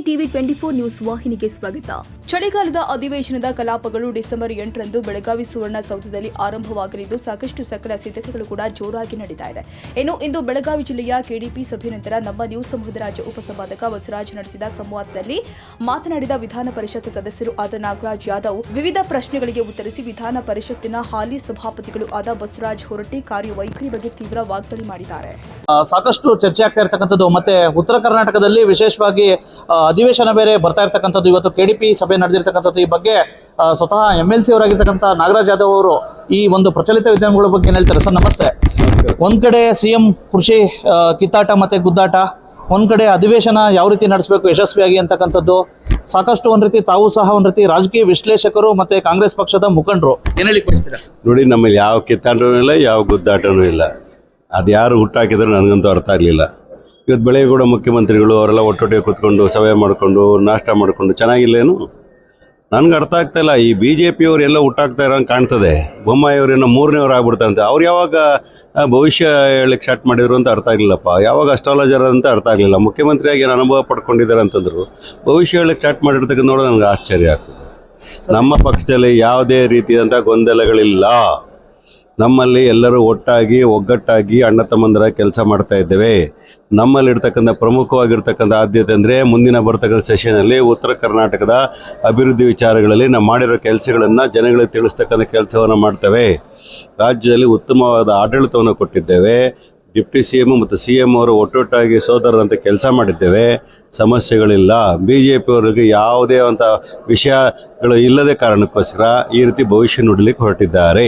TV 24 news ವಾಹಿನಿಗೆ ಸ್ವಾಗತ. ಚಳಿಗಾಲದ ಅಧಿವೇಶನದ ಕಲಾಪಗಳು ಡಿಸೆಂಬರ್ 8ರಂದು ಬೆಳಗಾವಿ ಸುವರ್ಣಸೌಧದಲ್ಲಿ ಆರಂಭವಾಗಲಿದ್ದು ಸಾಕಷ್ಟು ಸಕಲ ಸಿದ್ಧತೆಗಳು ಕೂಡ ಜೋರಾಗಿ ನಡೀತಾ ಇದೆ. ಇನ್ನು ಇಂದು ಬೆಳಗಾವಿ ಜಿಲ್ಲೆಯ ಕೆಡಿಪಿ ಸಭೆ ನಂತರ ನಮ್ಮ ನ್ಯೂಸ್ ಸಮೂಹದ ರಾಜ್ಯ ಉಪಸಂಪಾದಕ ಬಸವರಾಜ್ ನಡೆಸಿದ ಸಂವಾದದಲ್ಲಿ ಮಾತನಾಡಿದ ವಿಧಾನ ಪರಿಷತ್ ಸದಸ್ಯರು ಆದ ನಾಗರಾಜ್ ಯಾದವ್ ವಿವಿಧ ಪ್ರಶ್ನೆಗಳಿಗೆ ಉತ್ತರಿಸಿ ವಿಧಾನ ಪರಿಷತ್ತಿನ ಹಾಲಿ ಸಭಾಪತಿಗಳು ಆದ ಬಸವರಾಜ್ ಹೊರಟ್ಟಿ ಕಾರ್ಯವೈಖರಿ ಬಗ್ಗೆ ತೀವ್ರ ವಾಗ್ದಾಳಿ ಮಾಡಿದ್ದಾರೆ. ಸಾಕಷ್ಟು ಚರ್ಚೆ ಆಗ್ತಾ ಇರತಕ್ಕಂಥದ್ದು ಮತ್ತೆ ಉತ್ತರ ಕರ್ನಾಟಕದಲ್ಲಿ ವಿಶೇಷವಾಗಿ ಅಧಿವೇಶನ ಬೇರೆ ಬರ್ತಾ ಇರತಕ್ಕಂಥದ್ದು. ಇವತ್ತು ಕೆಡಿಪಿ ಸಭೆ ನಡೆದಿರ್ತಕ್ಕಂಥದ್ದು. ಈ ಬಗ್ಗೆ ಸ್ವತಃ MLC ಅವರಾಗಿರ್ತಕ್ಕಂಥ ನಾಗರಾಜ್ ಯಾದವ್ ಅವರು ಈ ಒಂದು ಪ್ರಚಲಿತ ವಿಧಾನಗಳ ಬಗ್ಗೆ ಏನ್ ಹೇಳ್ತಾರೆ ಸರ್? ನಮಸ್ತೆ. ಒಂದ್ ಕಡೆ CM ಕೃಷಿ ಕಿತ್ತಾಟ ಮತ್ತೆ ಗುದ್ದಾಟ, ಒಂದ್ ಕಡೆ ಅಧಿವೇಶನ ಯಾವ ರೀತಿ ನಡೆಸಬೇಕು ಯಶಸ್ವಿಯಾಗಿ ಅಂತಕ್ಕಂಥದ್ದು, ಸಾಕಷ್ಟು ಒಂದ್ ರೀತಿ ತಾವು ಸಹ ಒಂದ್ ರೀತಿ ರಾಜಕೀಯ ವಿಶ್ಲೇಷಕರು ಮತ್ತೆ ಕಾಂಗ್ರೆಸ್ ಪಕ್ಷದ ಮುಖಂಡರು ಏನ್ ಹೇಳಿಕ್ ಬಯಸ್ತೀರಾ? ನೋಡಿ, ನಮ್ಮಲ್ಲಿ ಯಾವ ಕಿತ್ತಾಟನೂ ಇಲ್ಲ, ಯಾವ ಗುದ್ದಾಟನೂ ಇಲ್ಲ. ಅದು ಯಾರು ಹುಟ್ಟಾಕಿದ್ರು ನನಗಂತೂ ಅರ್ಥ ಆಗಲಿಲ್ಲ. ಇವತ್ತು ಬೆಳಗ್ಗೆ ಕೂಡ ಮುಖ್ಯಮಂತ್ರಿಗಳು ಅವರೆಲ್ಲ ಒಟ್ಟೊಟ್ಟಿಗೆ ಕೂತ್ಕೊಂಡು ಸಭೆ ಮಾಡಿಕೊಂಡು ನಾಷ್ಟ ಮಾಡಿಕೊಂಡು ಚೆನ್ನಾಗಿಲ್ಲೇನು? ನನಗೆ ಅರ್ಥ ಆಗ್ತಾಯಿಲ್ಲ. ಈ BJP ಅವರು ಎಲ್ಲ ಹುಟ್ಟಾಕ್ತಾ ಇರೋಂಗೆ ಕಾಣ್ತದೆ. ಬೊಮ್ಮಾಯಿ ಅವರೇನೋ 3ನೇವ್ರು ಆಗ್ಬಿಡ್ತಾರಂತೆ. ಅವ್ರು ಯಾವಾಗ ಭವಿಷ್ಯ ಹೇಳಕ್ಕೆ ಸ್ಟಾರ್ಟ್ ಮಾಡಿದ್ರು ಅಂತ ಅರ್ಥ ಆಗಲಿಲ್ಲಪ್ಪ. ಯಾವಾಗ ಅಸ್ಟ್ರಾಲಜರ್ ಅಂತ ಅರ್ಥ ಆಗಲಿಲ್ಲ. ಮುಖ್ಯಮಂತ್ರಿಯಾಗಿ ಏನು ಅನುಭವ ಪಡ್ಕೊಂಡಿದ್ದಾರೆ ಅಂತಂದ್ರು ಭವಿಷ್ಯ ಹೇಳಕ್ಕೆ ಸ್ಟಾರ್ಟ್ ಮಾಡಿರ್ತಕ್ಕಂಥ ನೋಡೋದು ನನಗೆ ಆಶ್ಚರ್ಯ ಆಗ್ತದೆ. ನಮ್ಮ ಪಕ್ಷದಲ್ಲಿ ಯಾವುದೇ ರೀತಿಯಾದಂಥ ಗೊಂದಲಗಳಿಲ್ಲ. ನಮ್ಮಲ್ಲಿ ಎಲ್ಲರೂ ಒಟ್ಟಾಗಿ ಒಗ್ಗಟ್ಟಾಗಿ ಅಣ್ಣ ತಮ್ಮಂದರ ಕೆಲಸ ಮಾಡ್ತಾ ಇದ್ದೇವೆ. ನಮ್ಮಲ್ಲಿರ್ತಕ್ಕಂಥ ಪ್ರಮುಖವಾಗಿರ್ತಕ್ಕಂಥ ಆದ್ಯತೆ ಅಂದರೆ ಮುಂದಿನ ಬರ್ತಕ್ಕಂಥ ಸೆಷನಲ್ಲಿ ಉತ್ತರ ಕರ್ನಾಟಕದ ಅಭಿವೃದ್ಧಿ ವಿಚಾರಗಳಲ್ಲಿ ನಾವು ಮಾಡಿರೋ ಕೆಲಸಗಳನ್ನು ಜನಗಳಿಗೆ ತಿಳಿಸ್ತಕ್ಕಂಥ ಕೆಲಸವನ್ನು ಮಾಡ್ತೇವೆ. ರಾಜ್ಯದಲ್ಲಿ ಉತ್ತಮವಾದ ಆಡಳಿತವನ್ನು ಕೊಟ್ಟಿದ್ದೇವೆ. ಡಿಪ್ಟಿ CM ಮತ್ತು CM ಅವರು ಒಟ್ಟೊಟ್ಟಾಗಿ ಸೋದರರಂತೆ ಕೆಲಸ ಮಾಡಿದ್ದೇವೆ. ಸಮಸ್ಯೆಗಳಿಲ್ಲ. BJP ಅವರಿಗೆ ಯಾವುದೇ ಅಂತ ವಿಷಯಗಳು ಇಲ್ಲದೆ ಕಾರಣಕ್ಕೋಸ್ಕರ ಈ ರೀತಿ ಭವಿಷ್ಯ ನುಡಿಲಿಕ್ಕೆ ಹೊರಟಿದ್ದಾರೆ.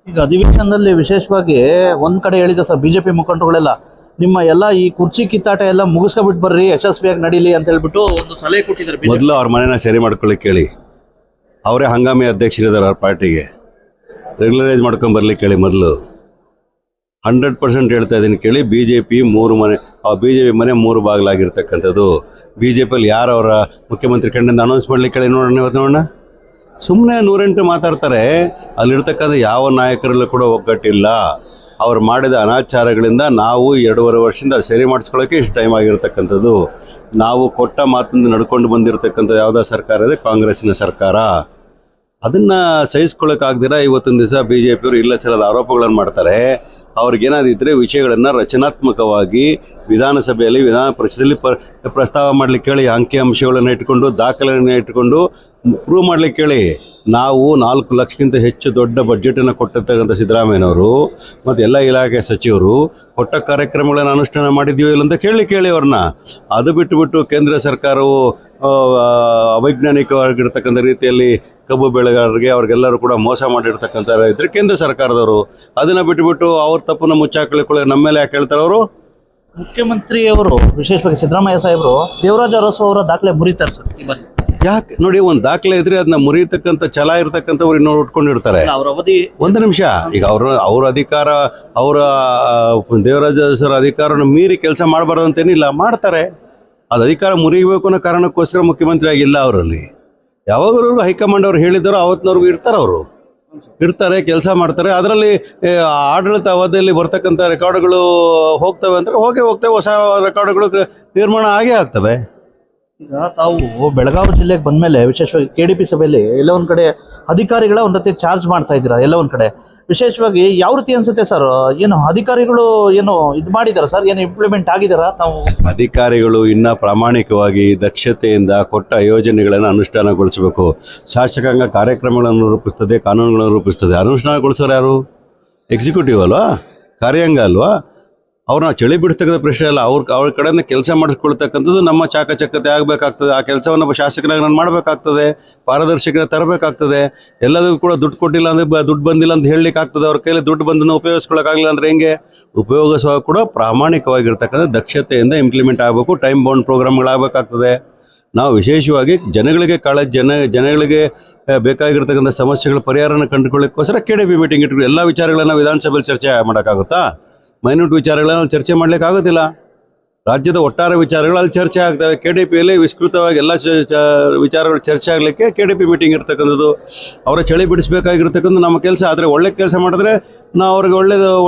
ಈಗ ಅಧಿವೇಶನದಲ್ಲಿ ವಿಶೇಷವಾಗಿ ಒಂದ್ ಕಡೆ ಹೇಳಿದ ಸರ್ BJP ಮುಖಂಡರುಗಳೆಲ್ಲ ನಿಮ್ಮ ಎಲ್ಲ ಈ ಕುರ್ಚಿ ಕಿತ್ತಾಟ ಎಲ್ಲ ಮುಗಿಸ್ಕೊಬಿಟ್ಟು ಬರ್ರಿ, ಯಶಸ್ವಿಯಾಗಿ ನಡೀಲಿ ಅಂತ ಹೇಳ್ಬಿಟ್ಟು ಒಂದು ಸಲಹೆ ಕೊಟ್ಟಿದ್ದಾರೆ. ಮೊದಲು ಅವ್ರ ಮನೇನ ಸರಿ ಮಾಡ್ಕೊಳ್ಳಿಕ್ಕೆ ಕೇಳಿ. ಅವರೇ ಹಂಗಾಮಿ ಅಧ್ಯಕ್ಷರಿದ್ದಾರೆ ಅವ್ರ ಪಾರ್ಟಿಗೆ. ರೆಗ್ಯುಲರೈಸ್ ಮಾಡ್ಕೊಂಡು ಬರ್ಲಿಕ್ಕೆ ಹೇಳಿ. ಮೊದಲು 100% ಹೇಳ್ತಾ ಇದ್ದೀನಿ ಕೇಳಿ. BJP 3 ಮನೆ, BJP ಮನೆ 3 ಬಾಗಿಲಾಗಿರ್ತಕ್ಕಂಥದ್ದು. BJPಯಲ್ಲಿ ಯಾರು ಅವರ ಮುಖ್ಯಮಂತ್ರಿ ಕಂಡಿಂದ ಅನೌನ್ಸ್ ಮಾಡ್ಲಿಕ್ಕೆ ಹೇಳಿ ನೋಡೋಣ. ಇವತ್ತು ನೋಡೋಣ. ಸುಮ್ಮನೆ 108 ಮಾತಾಡ್ತಾರೆ. ಅಲ್ಲಿರ್ತಕ್ಕಂಥ ಯಾವ ನಾಯಕರಲ್ಲೂ ಕೂಡ ಒಗ್ಗಟ್ಟಿಲ್ಲ. ಅವ್ರು ಮಾಡಿದ ಅನಾಚಾರಗಳಿಂದ ನಾವು 2.5 ವರ್ಷದಿಂದ ಸರಿ ಮಾಡಿಸ್ಕೊಳ್ಳೋಕ್ಕೆ ಇಷ್ಟು ಟೈಮ್ ಆಗಿರ್ತಕ್ಕಂಥದ್ದು. ನಾವು ಕೊಟ್ಟ ಮಾತಿಂದ ನಡ್ಕೊಂಡು ಬಂದಿರತಕ್ಕಂಥ ಯಾವುದೋ ಸರ್ಕಾರ ಇದೆ, ಕಾಂಗ್ರೆಸ್ಸಿನ ಸರ್ಕಾರ. ಅದನ್ನು ಸಹಿಸ್ಕೊಳ್ಳೋಕ್ಕಾಗ್ದಿರ ಇವತ್ತಿನ ದಿವಸ BJP ಅವರು ಇಲ್ಲ ಸಲ್ಲದ ಆರೋಪಗಳನ್ನು ಮಾಡ್ತಾರೆ. ಅವ್ರಿಗೇನಾದಿದ್ದರೆ ವಿಷಯಗಳನ್ನು ರಚನಾತ್ಮಕವಾಗಿ ವಿಧಾನಸಭೆಯಲ್ಲಿ ವಿಧಾನ ಪರಿಷತ್ತಲ್ಲಿ ಪ್ರಸ್ತಾವ ಮಾಡಲಿಕ್ಕೆ ಹೇಳಿ. ಅಂಕಿಅಂಶಗಳನ್ನು ಇಟ್ಕೊಂಡು ದಾಖಲೆಯನ್ನು ಇಟ್ಕೊಂಡು ಪ್ರೂವ್ ಮಾಡಲಿಕ್ಕೆ ಹೇಳಿ. ನಾವು 4 ಲಕ್ಷಕ್ಕಿಂತ ಹೆಚ್ಚು ದೊಡ್ಡ ಬಡ್ಜೆಟನ್ನು ಕೊಟ್ಟಿರ್ತಕ್ಕಂಥ ಸಿದ್ದರಾಮಯ್ಯನವರು ಮತ್ತು ಎಲ್ಲ ಇಲಾಖೆ ಸಚಿವರು ಕೊಟ್ಟ ಕಾರ್ಯಕ್ರಮಗಳನ್ನು ಅನುಷ್ಠಾನ ಮಾಡಿದ್ದೀವಿ ಇಲ್ಲ ಅಂತ ಕೇಳಿ ಅವ್ರನ್ನ. ಅದು ಬಿಟ್ಟುಬಿಟ್ಟು ಕೇಂದ್ರ ಸರ್ಕಾರವು ಅವೈಜ್ಞಾನಿಕವಾಗಿರ್ತಕ್ಕಂಥ ರೀತಿಯಲ್ಲಿ ಕಬ್ಬು ಬೆಳೆಗಾರರಿಗೆ ಅವ್ರಿಗೆಲ್ಲರೂ ಕೂಡ ಮೋಸ ಮಾಡಿರ್ತಕ್ಕಂಥ ಇದ್ರೆ ಕೇಂದ್ರ ಸರ್ಕಾರದವರು. ಅದನ್ನು ಬಿಟ್ಟುಬಿಟ್ಟು ಅವ್ರ ತಪ್ಪನ್ನು ಮುಚ್ಚಾಕೊಳ್ಳಿ ನಮ್ಮ ಮೇಲೆ ಯಾಕೆ ಹೇಳ್ತಾರೆ ಅವರು? ಮುಖ್ಯಮಂತ್ರಿಯವರು ವಿಶೇಷವಾಗಿ ಸಿದ್ದರಾಮಯ್ಯ ಸಾಹೇಬರು ದೇವರಾಜ ಅರಸು ಅವರ ದಾಖಲೆ ಮುರಿತಾರೆ ಸರ್. ಯಾಕೆ ನೋಡಿ, ಒಂದು ದಾಖಲೆ ಇದ್ರೆ ಅದನ್ನ ಮುರಿಯತಕ್ಕಂಥ ಛಲ ಇರ್ತಕ್ಕಂಥವ್ರು ಇನ್ನೂ ಉಟ್ಕೊಂಡಿರ್ತಾರೆ. ಅವರ ಅವಧಿ ಒಂದು ನಿಮಿಷ. ಈಗ ಅವ್ರ ಅಧಿಕಾರ, ಅವರ ದೇವರಾಜ ಅರಸರ ಅಧಿಕಾರವನ್ನು ಮೀರಿ ಕೆಲಸ ಮಾಡಬಾರ್ದು ಅಂತೇನಿಲ್ಲ, ಮಾಡ್ತಾರೆ. ಅದು ಅಧಿಕಾರ ಮುರಿಬೇಕು ಅನ್ನೋ ಕಾರಣಕ್ಕೋಸ್ಕರ ಮುಖ್ಯಮಂತ್ರಿ ಆಗಿಲ್ಲ. ಅವರಲ್ಲಿ ಯಾವಾಗಲೂ ಹೈಕಮಾಂಡ್ ಅವ್ರು ಹೇಳಿದ್ದಾರೋ ಅವತ್ತಿನವ್ರಿಗೂ ಇರ್ತಾರೆ, ಕೆಲಸ ಮಾಡ್ತಾರೆ. ಅದರಲ್ಲಿ ಆಡಳಿತ ಅವಧಿಯಲ್ಲಿ ಬರ್ತಕ್ಕಂಥ ರೆಕಾರ್ಡ್ಗಳು ಹೋಗ್ತವೆ ಅಂದರೆ ಹೋಗ್ತವೆ. ಹೊಸ ರೆಕಾರ್ಡ್ಗಳು ನಿರ್ಮಾಣ ಆಗೇ ಆಗ್ತವೆ. ಈಗ ತಾವು ಬೆಳಗಾವಿ ಜಿಲ್ಲೆಗೆ ಬಂದಮೇಲೆ ವಿಶೇಷವಾಗಿ KDP ಸಭೆಯಲ್ಲಿ ಎಲ್ಲ ಒಂದು ಕಡೆ ಅಧಿಕಾರಿಗಳ ಒಂದು ರೀತಿ ಚಾರ್ಜ್ ಮಾಡ್ತಾ ಇದ್ದೀರಾ. ಎಲ್ಲ ಒಂದು ಕಡೆ ವಿಶೇಷವಾಗಿ ಯಾವ ರೀತಿ ಅನ್ಸುತ್ತೆ ಸರ್? ಏನು ಅಧಿಕಾರಿಗಳು ಏನು ಇದು ಮಾಡಿದಾರ ಸರ್? ಏನು ಇಂಪ್ಲಿಮೆಂಟ್ ಆಗಿದಾರ? ತಾವು ಅಧಿಕಾರಿಗಳು ಇನ್ನೂ ಪ್ರಾಮಾಣಿಕವಾಗಿ ದಕ್ಷತೆಯಿಂದ ಕೊಟ್ಟ ಯೋಜನೆಗಳನ್ನು ಅನುಷ್ಠಾನಗೊಳಿಸಬೇಕು. ಶಾಸಕಾಂಗ ಕಾರ್ಯಕ್ರಮಗಳನ್ನು ರೂಪಿಸ್ತದೆ, ಕಾನೂನುಗಳನ್ನು ರೂಪಿಸ್ತದೆ. ಅನುಷ್ಠಾನಗೊಳಿಸೋರು ಯಾರು? ಎಕ್ಸಿಕ್ಯೂಟಿವ್ ಅಲ್ವಾ, ಕಾರ್ಯಾಂಗ ಅಲ್ವಾ? ಅವ್ರನ್ನ ಚಳಿ ಬಿಡಿಸ್ತಕ್ಕಂಥ ಪ್ರಶ್ನೆ ಅಲ್ಲ. ಅವ್ರ ಕಡೆಯಿಂದ ಕೆಲಸ ಮಾಡಿಸ್ಕೊಳ್ತಕ್ಕಂಥದ್ದು ನಮ್ಮ ಚಾಕಚಕ್ಯತೆ ಆಗಬೇಕಾಗ್ತದೆ. ಆ ಕೆಲಸವನ್ನು ಶಾಸಕರಾಗಿ ನಾನು ಮಾಡಬೇಕಾಗ್ತದೆ, ಪಾರದರ್ಶಕತೆ ತರಬೇಕಾಗ್ತದೆ. ಎಲ್ಲದಕ್ಕೂ ಕೂಡ ದುಡ್ಡು ಕೊಟ್ಟಿಲ್ಲ ಅಂದರೆ ದುಡ್ಡು ಬಂದಿಲ್ಲ ಅಂತ ಹೇಳಲಿಕ್ಕೆ ಆಗ್ತದೆ. ಅವ್ರ ಕೈಲಿ ದುಡ್ಡು ಬಂದನ್ನು ಉಪಯೋಗಿಸ್ಕೊಳ್ಳೋಕ್ಕಾಗಲಿಲ್ಲ ಅಂದರೆ ಹೆಂಗೆ? ಉಪಯೋಗಿಸುವಾಗ ಕೂಡ ಪ್ರಾಮಾಣಿಕವಾಗಿರ್ತಕ್ಕಂಥ ದಕ್ಷತೆಯಿಂದ ಇಂಪ್ಲಿಮೆಂಟ್ ಆಗಬೇಕು. ಟೈಮ್ ಬೌಂಡ್ ಪ್ರೋಗ್ರಾಮ್ಗಳಾಗಬೇಕಾಗ್ತದೆ. ನಾವು ವಿಶೇಷವಾಗಿ ಜನಗಳಿಗೆ ಜನಗಳಿಗೆ ಬೇಕಾಗಿರ್ತಕ್ಕಂಥ ಸಮಸ್ಯೆಗಳ ಪರಿಹಾರನ ಕಂಡುಕೊಳ್ಳೋಕ್ಕೋಸ್ಕರ KDP ಮೀಟಿಂಗ್ ಇಟ್ಟು ಎಲ್ಲ ವಿಚಾರಗಳನ್ನು ವಿಧಾನಸಭೆಯಲ್ಲಿ ಚರ್ಚೆ ಮಾಡೋಕ್ಕಾಗುತ್ತಾ? ಮೈನ್ಯೂಟ್ ವಿಚಾರಗಳನ್ನು ಚರ್ಚೆ ಮಾಡಲಿಕ್ಕೆ ಆಗೋದಿಲ್ಲ. ರಾಜ್ಯದ ಒಟ್ಟಾರೆ ವಿಚಾರಗಳು ಅಲ್ಲಿ ಚರ್ಚೆ ಆಗ್ತವೆ. KDPಯಲ್ಲಿ ವಿಸ್ತೃತವಾಗಿ ಎಲ್ಲ ವಿಚಾರಗಳು ಚರ್ಚೆ ಆಗಲಿಕ್ಕೆ KDP ಮೀಟಿಂಗ್ ಇರ್ತಕ್ಕಂಥದ್ದು. ಅವರ ಚಳಿ ಬಿಡಿಸಬೇಕಾಗಿರ್ತಕ್ಕಂಥ ನಮ್ಮ ಕೆಲಸ. ಆದರೆ ಒಳ್ಳೆ ಕೆಲಸ ಮಾಡಿದ್ರೆ ನಾವು ಅವ್ರಿಗೆ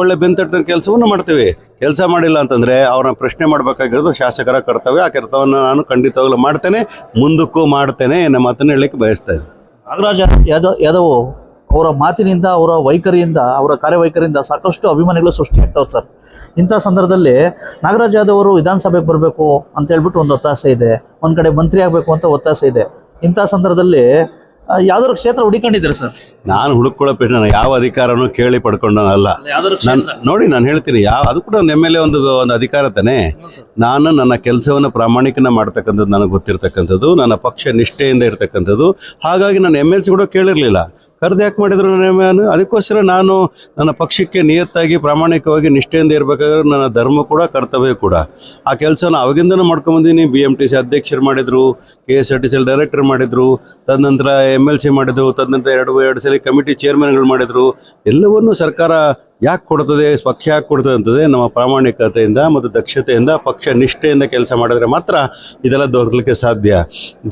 ಒಳ್ಳೆ ಬೆಂತಟ್ಟದ ಕೆಲಸವನ್ನು ಮಾಡ್ತೀವಿ. ಕೆಲಸ ಮಾಡಿಲ್ಲ ಅಂತಂದರೆ ಅವ್ರನ್ನ ಪ್ರಶ್ನೆ ಮಾಡಬೇಕಾಗಿರೋದು ಶಾಸಕರ ಕರ್ತವ್ಯ. ಆ ಕರ್ತವ್ಯವನ್ನು ನಾನು ಖಂಡಿತವಾಗ್ಲೂ ಮಾಡ್ತೇನೆ, ಮುಂದಕ್ಕೂ ಮಾಡ್ತೇನೆ ಎನ್ನೋ ಮಾತನ್ನು ಹೇಳಲಿಕ್ಕೆ ಬಯಸ್ತಾ ಇದ್ದೀನಿ. ನಾಗರಾಜ್ ಯಾದವ್ ಅವರ ಮಾತಿನಿಂದ, ಅವರ ವೈಖರಿಯಿಂದ, ಅವರ ಕಾರ್ಯವೈಖರಿಯಿಂದ ಸಾಕಷ್ಟು ಅಭಿಮಾನಿಗಳು ಸೃಷ್ಟಿಯಾಗ್ತಾವೆ ಸರ್. ಇಂಥ ಸಂದರ್ಭದಲ್ಲಿ ನಾಗರಾಜ್ ಯಾದವ್ ಅವರು ವಿಧಾನಸಭೆಗೆ ಬರಬೇಕು ಅಂತ ಹೇಳ್ಬಿಟ್ಟು ಒಂದು ಒತ್ತಾಸೆ ಇದೆ, ಒಂದು ಕಡೆ ಮಂತ್ರಿ ಆಗಬೇಕು ಅಂತ ಒತ್ತಾಸೆ ಇದೆ. ಇಂಥ ಸಂದರ್ಭದಲ್ಲಿ ಯಾವ್ದಾದ್ರು ಕ್ಷೇತ್ರ ಹುಡುಕೊಂಡಿದ್ದೀರಾ ಸರ್? ನಾನು ಹುಡುಕೊಳ್ಳೋ ಪ್ರಶ್ನೆ, ನಾನು ಯಾವ ಅಧಿಕಾರನೂ ಕೇಳಿ ಪಡ್ಕೊಂಡನಲ್ಲ. ನೋಡಿ ನಾನು ಹೇಳ್ತೀನಿ, ಅದು ಕೂಡ ಒಂದು MLA ಒಂದು ಅಧಿಕಾರ ತಾನೆ. ನಾನು ನನ್ನ ಕೆಲಸವನ್ನು ಪ್ರಾಮಾಣಿಕನ ಮಾಡ್ತಕ್ಕಂಥದ್ದು ನನಗೆ ಗೊತ್ತಿರ್ತಕ್ಕಂಥದ್ದು, ನನ್ನ ಪಕ್ಷ ನಿಷ್ಠೆಯಿಂದ ಇರ್ತಕ್ಕಂಥದ್ದು. ಹಾಗಾಗಿ ನಾನು MLC ಕೂಡ ಕೇಳಿರಲಿಲ್ಲ. ಕರೆದು ಯಾಕೆ ಮಾಡಿದ್ರು ನಾನು? ಅದಕ್ಕೋಸ್ಕರ ನಾನು ನನ್ನ ಪಕ್ಷಕ್ಕೆ ನಿಯತ್ತಾಗಿ ಪ್ರಾಮಾಣಿಕವಾಗಿ ನಿಷ್ಠೆಯಿಂದ ಇರಬೇಕಾದ್ರೆ ನನ್ನ ಧರ್ಮ ಕೂಡ ಕರ್ತವ್ಯ ಕೂಡ. ಆ ಕೆಲಸನ ಅವಾಗಿಂದನೂ ಮಾಡ್ಕೊಂಬಂದಿನಿ. BMTC ಅಧ್ಯಕ್ಷರು ಮಾಡಿದರು, KSRTC ಡೈರೆಕ್ಟರ್ ಮಾಡಿದರು, ತದನಂತರ MLC ಮಾಡಿದರು, ತದನಂತರ ಎರಡು ಸಲ ಕಮಿಟಿ ಚೇರ್ಮನ್ಗಳು ಮಾಡಿದರು. ಎಲ್ಲವನ್ನೂ ಸರ್ಕಾರ ಯಾಕೆ ಕೊಡ್ತದೆ, ಪಕ್ಷ ಯಾಕೆ ಕೊಡ್ತದೆ ಅಂತಂದರೆ ನಮ್ಮ ಪ್ರಾಮಾಣಿಕತೆಯಿಂದ ಮತ್ತು ದಕ್ಷತೆಯಿಂದ, ಪಕ್ಷ ನಿಷ್ಠೆಯಿಂದ ಕೆಲಸ ಮಾಡಿದ್ರೆ ಮಾತ್ರ ಇದೆಲ್ಲ ದೊರಕಲಿಕ್ಕೆ ಸಾಧ್ಯ.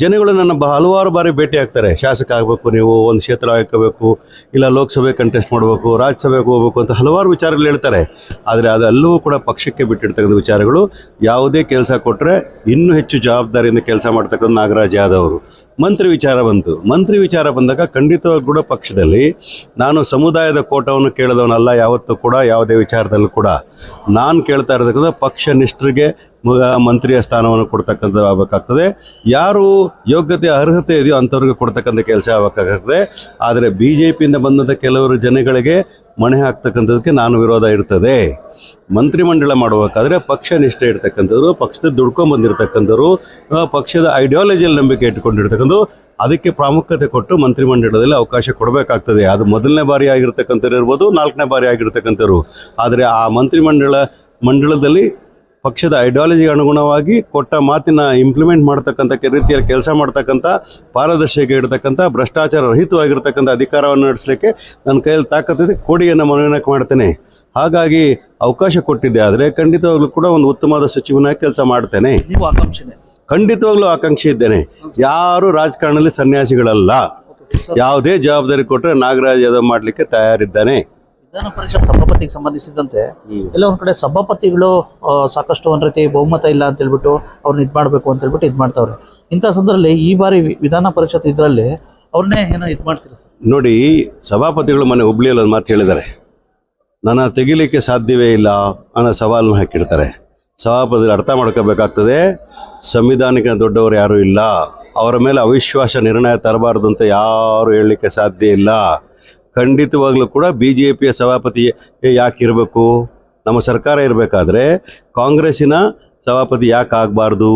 ಜನಗಳು ನನ್ನ ಹಲವಾರು ಬಾರಿ ಭೇಟಿ ಆಗ್ತಾರೆ. ಶಾಸಕ ಆಗಬೇಕು, ನೀವು ಒಂದು ಕ್ಷೇತ್ರ ಹಾಕಬೇಕು, ಇಲ್ಲ ಲೋಕಸಭೆ ಕಂಟೆಸ್ಟ್ ಮಾಡಬೇಕು, ರಾಜ್ಯಸಭೆಗೆ ಹೋಗಬೇಕು ಅಂತ ಹಲವಾರು ವಿಚಾರಗಳು ಹೇಳ್ತಾರೆ. ಆದರೆ ಅದೆಲ್ಲವೂ ಕೂಡ ಪಕ್ಷಕ್ಕೆ ಬಿಟ್ಟಿರ್ತಕ್ಕಂಥ ವಿಚಾರಗಳು. ಯಾವುದೇ ಕೆಲಸ ಕೊಟ್ಟರೆ ಇನ್ನೂ ಹೆಚ್ಚು ಜವಾಬ್ದಾರಿಯಿಂದ ಕೆಲಸ ಮಾಡ್ತಕ್ಕಂಥ ನಾಗರಾಜ್ ಯಾದವ್ ಅವರು. ಮಂತ್ರಿ ವಿಚಾರ ಬಂತು. ಮಂತ್ರಿ ವಿಚಾರ ಬಂದಾಗ ಖಂಡಿತವಾಗಿ ಕೂಡ ಪಕ್ಷದಲ್ಲಿ ನಾನು ಸಮುದಾಯದ ಕೋಟವನ್ನು ಕೇಳಿದವನಲ್ಲ ಯಾವತ್ತೂ ಕೂಡ, ಯಾವುದೇ ವಿಚಾರದಲ್ಲೂ ಕೂಡ. ನಾನು ಕೇಳ್ತಾ ಇರತಕ್ಕಂಥ ಪಕ್ಷ ನಿಷ್ಠರಿಗೆ ಮಂತ್ರಿಯ ಸ್ಥಾನವನ್ನು ಕೊಡ್ತಕ್ಕಂಥ ಆಗಬೇಕಾಗ್ತದೆ. ಯಾರು ಯೋಗ್ಯತೆ ಅರ್ಹತೆ ಇದೆಯೋ ಅಂಥವ್ರಿಗೆ ಕೊಡ್ತಕ್ಕಂಥ ಕೆಲಸ ಆಗಬೇಕಾಗ್ತದೆ. ಆದರೆ BJPಯಿಂದ ಬಂದಂಥ ಕೆಲವರು ಜನಗಳಿಗೆ ಮಣೆ ಹಾಕ್ತಕ್ಕಂಥದಕ್ಕೆ ನಾನು ವಿರೋಧ ಇರ್ತದೆ. ಮಂತ್ರಿಮಂಡಲ ಮಾಡಬೇಕಾದ್ರೆ ಪಕ್ಷ ನಿಷ್ಠೆ ಇರ್ತಕ್ಕಂಥವ್ರು, ಪಕ್ಷದ ದುಡ್ಕೊಂಡ್ಬಂದಿರ್ತಕ್ಕಂಥವ್ರು, ಪಕ್ಷದ ಐಡಿಯಾಲಜಿಯಲ್ಲಿ ನಂಬಿಕೆ ಇಟ್ಕೊಂಡಿರ್ತಕ್ಕಂಥದ್ದು, ಅದಕ್ಕೆ ಪ್ರಾಮುಖ್ಯತೆ ಕೊಟ್ಟು ಮಂತ್ರಿಮಂಡಲದಲ್ಲಿ ಅವಕಾಶ ಕೊಡಬೇಕಾಗ್ತದೆ. ಅದು ಮೊದಲನೇ ಬಾರಿ ಆಗಿರ್ತಕ್ಕಂಥವ್ರು ಇರ್ಬೋದು, 4ನೇ ಬಾರಿ ಆಗಿರ್ತಕ್ಕಂಥವ್ರು. ಆದರೆ ಆ ಮಂಡಲದಲ್ಲಿ ಪಕ್ಷದ ಐಡಿಯಾಲಜಿಗೆ ಅನುಗುಣವಾಗಿ ಕೊಟ್ಟ ಮಾತಿನ ಇಂಪ್ಲಿಮೆಂಟ್ ಮಾಡ್ತಕ್ಕಂಥ ರೀತಿಯಲ್ಲಿ ಕೆಲಸ ಮಾಡ್ತಕ್ಕಂಥ, ಪಾರದರ್ಶಕ ಇರತಕ್ಕಂಥ, ಭ್ರಷ್ಟಾಚಾರ ರಹಿತವಾಗಿರ್ತಕ್ಕಂಥ ಅಧಿಕಾರವನ್ನು ನಡೆಸಲಿಕ್ಕೆ ನನ್ನ ಕೈಯಲ್ಲಿ ತಾಕತ್ತಿದೆ. ಕೋಡಿಯನ್ನು ಮನವರಿಕೆ ಮಾಡ್ತೇನೆ. ಹಾಗಾಗಿ ಅವಕಾಶ ಕೊಟ್ಟಿದ್ದೆ. ಆದರೆ ಖಂಡಿತವಾಗ್ಲೂ ಕೂಡ ಒಂದು ಉತ್ತಮವಾದ ಸಚಿವನಾಗಿ ಕೆಲಸ ಮಾಡ್ತೇನೆ. ನೀವು ಆಕಾಂಕ್ಷೆ? ಖಂಡಿತವಾಗ್ಲೂ ಆಕಾಂಕ್ಷೆ ಇದ್ದೇನೆ. ಯಾರು ರಾಜಕಾರಣದಲ್ಲಿ ಸನ್ಯಾಸಿಗಳಲ್ಲ. ಯಾವುದೇ ಜವಾಬ್ದಾರಿ ಕೊಟ್ಟರೆ ನಾಗರಾಜ್ ಯಾದವ್ ಮಾಡಲಿಕ್ಕೆ ತಯಾರಿದ್ದಾನೆ. ವಿಧಾನ ಪರಿಷತ್ ಸಭಾಪತಿಗೆ ಸಂಬಂಧಿಸಿದಂತೆ ಎಲ್ಲ ಒಂದು ಕಡೆ ಸಭಾಪತಿಗಳು ಸಾಕಷ್ಟು ಒಂದು ರೀತಿ ಬಹುಮತ ಇಲ್ಲ ಅಂತ ಹೇಳ್ಬಿಟ್ಟು ಅವ್ರನ್ನ ಇದು ಮಾಡಬೇಕು ಅಂತ ಹೇಳ್ಬಿಟ್ಟು ಇದು ಮಾಡ್ತಾವ್ರೆ. ಇಂಥ ಸಂದರ್ಭದಲ್ಲಿ ಈ ಬಾರಿ ವಿಧಾನ ಪರಿಷತ್ ಇದರಲ್ಲಿ ಅವ್ರನ್ನೇ ಏನೋ ಇದು ಮಾಡ್ತೀರಾ ಸರ್? ನೋಡಿ, ಸಭಾಪತಿಗಳು ಮೊನ್ನೆ ಹುಬ್ಳಿಯಲ್ಲಿ ಒಂದು ಮಾತು ಹೇಳಿದ್ದಾರೆ. ನನ್ನ ತೆಗಿಲಿಕ್ಕೆ ಸಾಧ್ಯವೇ ಇಲ್ಲ ಅನ್ನೋ ಸವಾಲನ್ನು ಹಾಕಿರ್ತಾರೆ. ಸಭಾಪತಿಗಳು ಅರ್ಥ ಮಾಡ್ಕೋಬೇಕಾಗ್ತದೆ, ಸಂವಿಧಾನಿಕ ದೊಡ್ಡವರು ಯಾರೂ ಇಲ್ಲ. ಅವರ ಮೇಲೆ ಅವಿಶ್ವಾಸ ನಿರ್ಣಯ ತರಬಾರ್ದು ಅಂತ ಯಾರು ಹೇಳಲಿಕ್ಕೆ ಸಾಧ್ಯ ಇಲ್ಲ. ಖಂಡಿತವಾಗ್ಲೂ ಕೂಡ BJPಯ ಸಭಾಪತಿ ಯಾಕೆ ಇರಬೇಕು? ನಮ್ಮ ಸರ್ಕಾರ ಇರಬೇಕಾದ್ರೆ ಕಾಂಗ್ರೆಸ್ಸಿನ ಸಭಾಪತಿ ಯಾಕೆ ಆಗಬಾರ್ದು?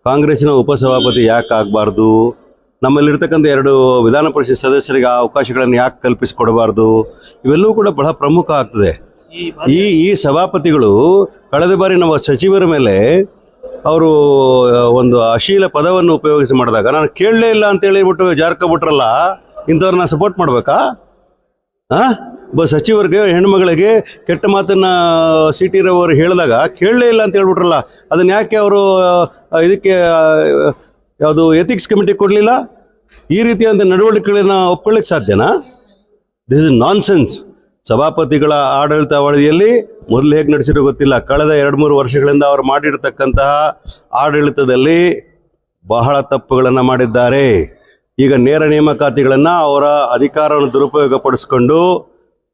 ಕಾಂಗ್ರೆಸ್ಸಿನ ಉಪಸಭಾಪತಿ ಯಾಕೆ ಆಗಬಾರ್ದು? ನಮ್ಮಲ್ಲಿರ್ತಕ್ಕಂಥ 2 ವಿಧಾನ ಪರಿಷತ್ ಸದಸ್ಯರಿಗೆ ಆ ಅವಕಾಶಗಳನ್ನು ಯಾಕೆ ಕಲ್ಪಿಸಿಕೊಡಬಾರ್ದು? ಇವೆಲ್ಲವೂ ಕೂಡ ಬಹಳ ಪ್ರಮುಖ ಆಗ್ತದೆ. ಈ ಸಭಾಪತಿಗಳು ಕಳೆದ ಬಾರಿ ನಮ್ಮ ಸಚಿವರ ಮೇಲೆ ಅವರು ಒಂದು ಅಶ್ಲೀಲ ಪದವನ್ನು ಉಪಯೋಗಿಸಿ ಮಾಡಿದಾಗ ನಾನು ಕೇಳಲೇ ಇಲ್ಲ ಅಂತ ಹೇಳಿಬಿಟ್ಟು ಜಾರ್ಕೊಬಿಟ್ರಲ್ಲ, ಇಂಥವ್ರನ್ನ ಸಪೋರ್ಟ್ ಮಾಡಬೇಕಾ? ಸಚಿವರಿಗೆ, ಹೆಣ್ಮಗಳಿಗೆ ಕೆಟ್ಟ ಮಾತನ್ನು CT ರವಿ ಅವರು ಹೇಳಿದಾಗ ಕೇಳಲೇ ಇಲ್ಲ ಅಂತ ಹೇಳ್ಬಿಟ್ರಲ್ಲ, ಅದನ್ನು ಯಾಕೆ ಅವರು ಇದಕ್ಕೆ ಯಾವುದು ಎಥಿಕ್ಸ್ ಕಮಿಟಿ ಕೊಡಲಿಲ್ಲ? ಈ ರೀತಿಯಾದ ನಡವಳಿಕೆಗಳನ್ನ ಒಪ್ಕೊಳ್ಳಿಕ್ಕೆ ಸಾಧ್ಯನಾ? This is nonsense. ಸಭಾಪತಿಗಳ ಆಡಳಿತಾವಧಿಯಲ್ಲಿ ಮೊದಲು ಹೇಗೆ ನಡೆಸಿರೋ ಗೊತ್ತಿಲ್ಲ. ಕಳೆದ 2-3 ವರ್ಷಗಳಿಂದ ಅವರು ಮಾಡಿರ್ತಕ್ಕಂತಹ ಆಡಳಿತದಲ್ಲಿ ಬಹಳ ತಪ್ಪುಗಳನ್ನು ಮಾಡಿದ್ದಾರೆ. ಈಗ ನೇರ ನೇಮಕಾತಿಗಳನ್ನು ಅವರ ಅಧಿಕಾರವನ್ನು ದುರುಪಯೋಗಪಡಿಸ್ಕೊಂಡು,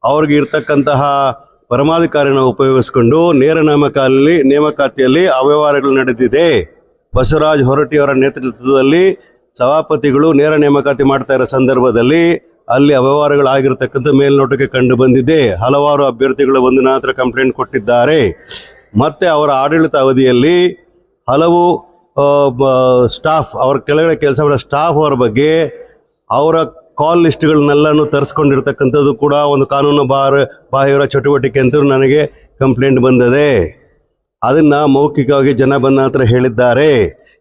ಅವ್ರಿಗೆ ಇರ್ತಕ್ಕಂತಹ ಪರಮಾಧಿಕಾರಿನ ಉಪಯೋಗಿಸ್ಕೊಂಡು ನೇರ ನೇಮಕಾತಿಯಲ್ಲಿ ಅವ್ಯವಹಾರಗಳು ನಡೆದಿದೆ. ಬಸವರಾಜ ಹೊರಟ್ಟಿಯವರ ನೇತೃತ್ವದಲ್ಲಿ ಸಭಾಪತಿಗಳು ನೇರ ನೇಮಕಾತಿ ಮಾಡ್ತಾ ಇರೋ ಸಂದರ್ಭದಲ್ಲಿ ಅಲ್ಲಿ ಅವ್ಯವಹಾರಗಳಾಗಿರ್ತಕ್ಕಂಥ ಮೇಲ್ನೋಟಕ್ಕೆ ಕಂಡು ಬಂದಿದೆ. ಹಲವಾರು ಅಭ್ಯರ್ಥಿಗಳು ಒಂದು ನಂತರ ಕಂಪ್ಲೇಂಟ್ ಕೊಟ್ಟಿದ್ದಾರೆ. ಮತ್ತು ಅವರ ಆಡಳಿತ ಅವಧಿಯಲ್ಲಿ ಹಲವು ಸ್ಟಾಫ್, ಅವ್ರ ಕೆಳಗಡೆ ಕೆಲಸ ಮಾಡೋ ಸ್ಟಾಫ್ ಅವರ ಬಗ್ಗೆ ಅವರ ಕಾಲ್ ಲಿಸ್ಟ್ಗಳನ್ನೆಲ್ಲನೂ ತರಿಸ್ಕೊಂಡಿರ್ತಕ್ಕಂಥದ್ದು ಕೂಡ ಒಂದು ಕಾನೂನು ಬಾಹಿರ ಚಟುವಟಿಕೆ ಅಂತ ನನಗೆ ಕಂಪ್ಲೇಂಟ್ ಬಂದಿದೆ. ಅದನ್ನು ಮೌಖಿಕವಾಗಿ ಜನ ಬಂದ ನಂತರ ಹೇಳಿದ್ದಾರೆ.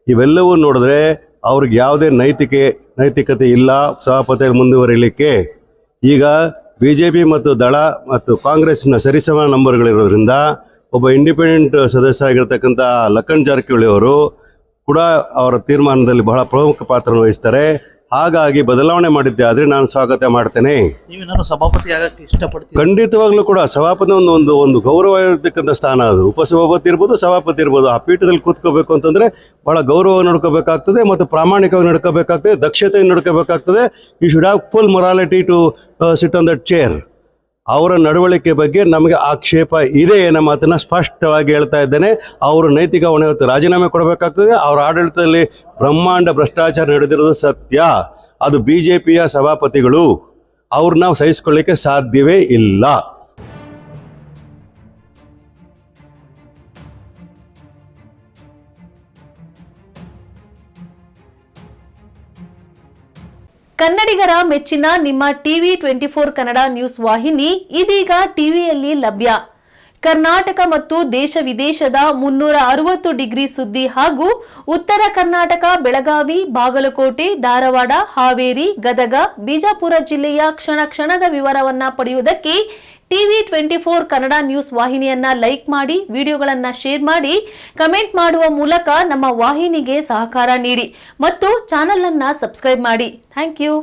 ಇವೆಲ್ಲವೂ ನೋಡಿದ್ರೆ ಅವ್ರಿಗೆ ಯಾವುದೇ ನೈತಿಕತೆ ಇಲ್ಲ ಸಭಾಪತಿಯಲ್ಲಿ ಮುಂದುವರಿಲಿಕ್ಕೆ. ಈಗ BJP ಮತ್ತು ದಳ ಮತ್ತು ಕಾಂಗ್ರೆಸ್ನ ಸರಿಸಮ ನಂಬರ್ಗಳಿರೋದ್ರಿಂದ ಒಬ್ಬ ಇಂಡಿಪೆಂಡೆಂಟ್ ಸದಸ್ಯ ಆಗಿರ್ತಕ್ಕಂಥ ಲಖನ್ ಜಾರಕಿಹೊಳಿ ಅವರು ಕೂಡ ಅವರ ತೀರ್ಮಾನದಲ್ಲಿ ಬಹಳ ಪ್ರಮುಖ ಪಾತ್ರವನ್ನು ವಹಿಸ್ತಾರೆ. ಹಾಗಾಗಿ ಬದಲಾವಣೆ ಮಾಡಿದ್ದೆ ಆದರೆ ನಾನು ಸ್ವಾಗತ ಮಾಡ್ತೇನೆ. ನೀವೇನಾದ್ರು ಸಭಾಪತಿ ಆಗಕ್ಕೆ ಇಷ್ಟಪಡ್ತೀವಿ? ಖಂಡಿತವಾಗ್ಲೂ ಕೂಡ ಸಭಾಪತಿ ಒಂದು ಗೌರವ ಇರತಕ್ಕಂಥ ಸ್ಥಾನ ಅದು. ಉಪಸಭಾಪತಿ ಇರ್ಬೋದು, ಸಭಾಪತಿ ಇರ್ಬೋದು. ಆ ಪೀಠದಲ್ಲಿ ಕೂತ್ಕೋಬೇಕು ಅಂತಂದರೆ ಬಹಳ ಗೌರವ ನಡ್ಕೋಬೇಕಾಗ್ತದೆ ಮತ್ತು ಪ್ರಾಮಾಣಿಕವಾಗಿ ನಡ್ಕೋಬೇಕಾಗ್ತದೆ, ದಕ್ಷತೆಯನ್ನು ನಡ್ಕೋಬೇಕಾಗ್ತದೆ. You should have full morality to sit on that chair. ಅವರ ನಡವಳಿಕೆ ಬಗ್ಗೆ ನಮಗೆ ಆಕ್ಷೇಪ ಇದೆ ಅನ್ನೋ ಮಾತನ್ನು ಸ್ಪಷ್ಟವಾಗಿ ಹೇಳ್ತಾ ಇದ್ದೇನೆ. ಅವರು ನೈತಿಕ ಹೊಣೆ ಹೊತ್ತು ರಾಜೀನಾಮೆ ಕೊಡಬೇಕಾಗ್ತದೆ. ಅವರ ಆಡಳಿತದಲ್ಲಿ ಬ್ರಹ್ಮಾಂಡ ಭ್ರಷ್ಟಾಚಾರ ನಡೆದಿರೋದು ಸತ್ಯ. ಅದು BJPಯ ಸಭಾಪತಿಗಳು, ಅವ್ರನ್ನ ನಾವು ಸಹಿಸ್ಕೊಳ್ಳಿಕ್ಕೆ ಸಾಧ್ಯವೇ ಇಲ್ಲ. ಕನ್ನಡಿಗರ ಮೆಚ್ಚಿನ ನಿಮ್ಮ ಟಿವಿ 24 ಕನ್ನಡ ನ್ಯೂಸ್ ವಾಹಿನಿ ಇದೀಗ ಟಿವಿಯಲ್ಲಿ ಲಭ್ಯ. ಕರ್ನಾಟಕ ಮತ್ತು ದೇಶ ವಿದೇಶದ 360 ಡಿಗ್ರಿ ಸುದ್ದಿ ಹಾಗೂ ಉತ್ತರ ಕರ್ನಾಟಕ, ಬೆಳಗಾವಿ, ಬಾಗಲಕೋಟೆ, ಧಾರವಾಡ, ಹಾವೇರಿ, ಗದಗ, ಬಿಜಾಪುರ ಜಿಲ್ಲೆಯ ಕ್ಷಣ ಕ್ಷಣದ ವಿವರವನ್ನ ಪಡೆಯುವುದಕ್ಕೆ ಟಿವಿ 24 ಕನ್ನಡ ನ್ಯೂಸ್ ವಾಹಿನಿಯನ್ನ ಲೈಕ್ ಮಾಡಿ, ವಿಡಿಯೋಗಳನ್ನ ಶೇರ್ ಮಾಡಿ, ಕಮೆಂಟ್ ಮಾಡುವ ಮೂಲಕ ನಮ್ಮ ವಾಹಿನಿಗೆ ಸಹಕಾರ ನೀಡಿ ಮತ್ತು ಚಾನೆಲ್ ಅನ್ನ ಸಬ್ಸ್ಕ್ರೈಬ್ ಮಾಡಿ. Thank you.